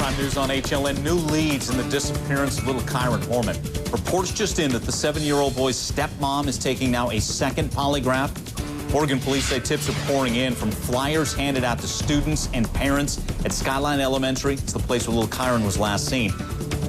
Prime News on HLN. New leads in the disappearance of little Kyron Horman. Reports just in that the 7-year-old boy's stepmom is taking now a second polygraph. Oregon police say tips are pouring in from flyers handed out to students and parents at Skyline Elementary. It's the place where little Kyron was last seen.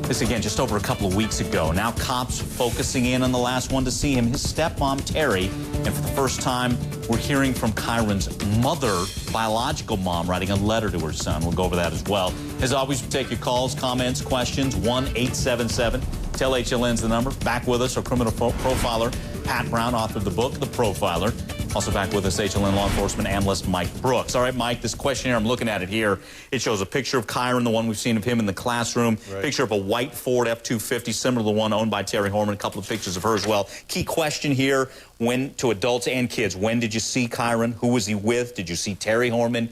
This again just over a couple of weeks ago. Now cops focusing in on the last one to see him, his stepmom, Terry. And for the first time, we're hearing from Kyron's mother, biological mom, writing a letter to her son. We'll go over that as well. As always, we take your calls, comments, questions, 1-877-TELL-HLN's the number. Back with us, our criminal profiler, Pat Brown, author of the book, The Profiler. Also back with us, HLN law enforcement analyst Mike Brooks. All right, Mike, this questionnaire, I'm looking at it here. It shows a picture of Kyron, the one we've seen of him in the classroom. Right. Picture of a white Ford F-250, similar to the one owned by Terry Horman. A couple of pictures of her as well. Key question here, when, to adults and kids, when did you see Kyron? Who was he with? Did you see Terry Horman?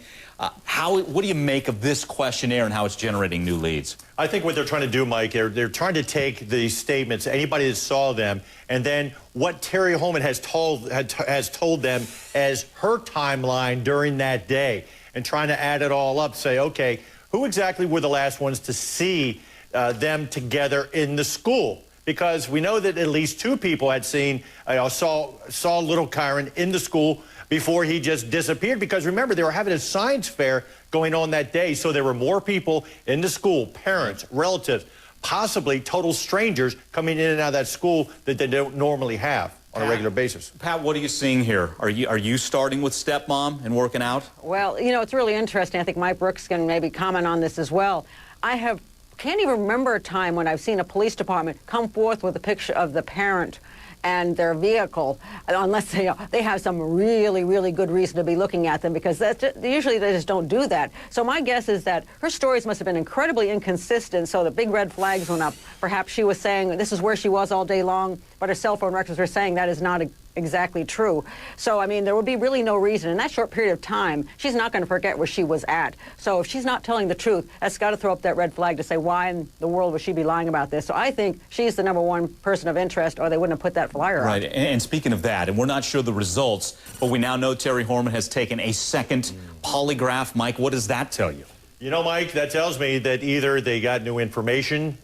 What do you make of this questionnaire and how it's generating new leads? I think what they're trying to do, Mike, they're trying to take these statements, anybody that saw them, and then what Terry Horman has told them as her timeline during that day, and trying to add it all up, say, okay, who exactly were the last ones to see them together in the school? Because we know that at least 2 people had seen, saw little Kyron in the school before he just disappeared. Because remember, they were having a science fair going on that day, so there were more people in the school, parents, relatives, possibly total strangers coming in and out of that school that they don't normally have on a regular basis. Pat, what are you seeing here? Are you starting with stepmom and working out? Well, you know, it's really interesting. I think Mike Brooks can maybe comment on this as well. Can't even remember a time when I've seen a police department come forth with a picture of the parent and their vehicle, unless they have some really, really good reason to be looking at them, because usually they just don't do that. So my guess is that her stories must have been incredibly inconsistent, so the big red flags went up. Perhaps she was saying this is where she was all day long, but her cell phone records were saying that is not exactly true. So, I mean, there would be really no reason. In that short period of time, she's not going to forget where she was at. So if she's not telling the truth, that's got to throw up that red flag to say, why in the world would she be lying about this? So I think she's the #1 person of interest, or they wouldn't have put that flyer out. Right, and speaking of that, and we're not sure the results, but we now know Terry Horman has taken a second polygraph. Mike, what does that tell you? You know, Mike, that tells me that either they got new information,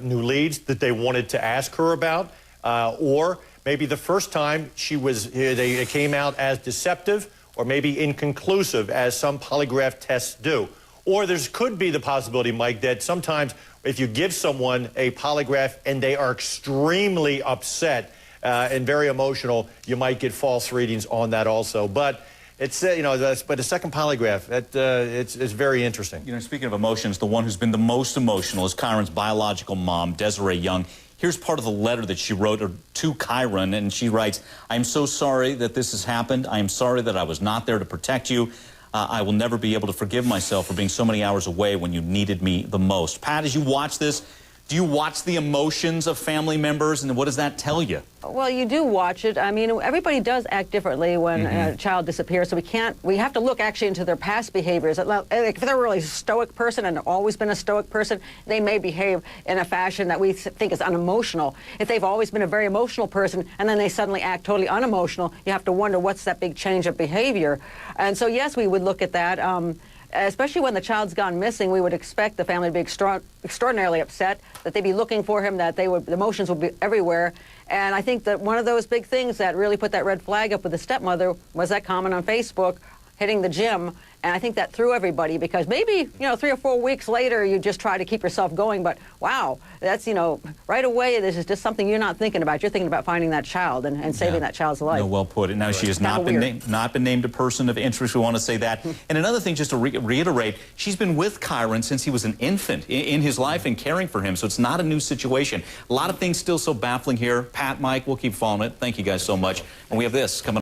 new leads that they wanted to ask her about, or maybe the first time they came out as deceptive or maybe inconclusive, as some polygraph tests do. Or there could be the possibility, Mike, that sometimes if you give someone a polygraph and they are extremely upset and very emotional, you might get false readings on that also. But it's, but a second polygraph, it's very interesting. You know, speaking of emotions, the one who's been the most emotional is Kyron's biological mom, Desiree Young. Here's part of the letter that she wrote to Kyron, and she writes, "I am so sorry that this has happened. I am sorry that I was not there to protect you. I will never be able to forgive myself for being so many hours away when you needed me the most." Pat, as you watch this, do you watch the emotions of family members, and what does that tell you? Well, you do watch it. I mean, everybody does act differently when a child disappears, so we have to look actually into their past behaviors. If they're a really stoic person and always been a stoic person, they may behave in a fashion that we think is unemotional. If they've always been a very emotional person and then they suddenly act totally unemotional, you have to wonder what's that big change of behavior. And so, yes, we would look at that. Especially when the child's gone missing, we would expect the family to be extraordinarily upset, that they'd be looking for him, that the emotions would be everywhere. And I think that one of those big things that really put that red flag up with the stepmother was that comment on Facebook, hitting the gym. And I think that threw everybody, because maybe, 3 or 4 weeks later, you just try to keep yourself going. But wow, that's, right away, this is just something you're not thinking about. You're thinking about finding that child and saving that child's life. No, well put. And now she has not been named a person of interest. We want to say that. And another thing, just to reiterate, she's been with Kyron since he was an infant in his life and caring for him. So it's not a new situation. A lot of things still so baffling here. Pat, Mike, we'll keep following it. Thank you guys so much. And we have this coming up.